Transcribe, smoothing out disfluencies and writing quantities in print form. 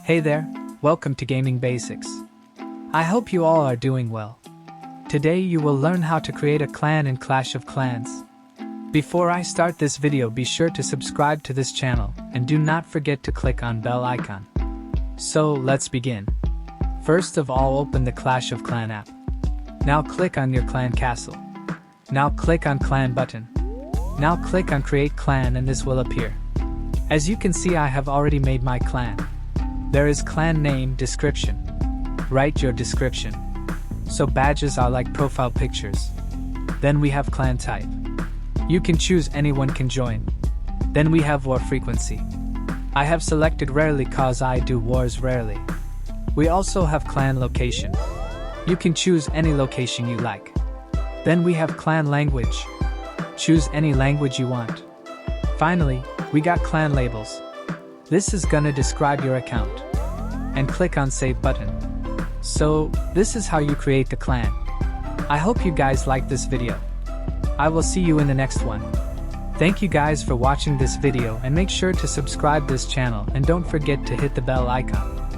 Hey there, welcome to Gaming Basics. I hope you all are doing well. Today you will learn how to create a clan in Clash of Clans. Before I start this video, be sure to subscribe to this channel and do not forget to click on bell icon. So let's begin. First of all, open the Clash of Clan app. Now click on your clan castle. Now click on clan button. Now click on create clan and this will appear. As you can see, I have already made my clan. There is clan name, description. Write your description. So badges are like profile pictures. Then we have clan type. You can choose anyone can join. Then we have war frequency. I have selected rarely cause I do wars rarely. We also have clan location. You can choose any location you like. Then we have clan language. Choose any language you want. Finally, we got clan labels. This is gonna describe your account. And click on save button. So, this is how you create the clan. I hope you guys liked this video. I will see you in the next one. Thank you guys for watching this video and make sure to subscribe this channel and don't forget to hit the bell icon.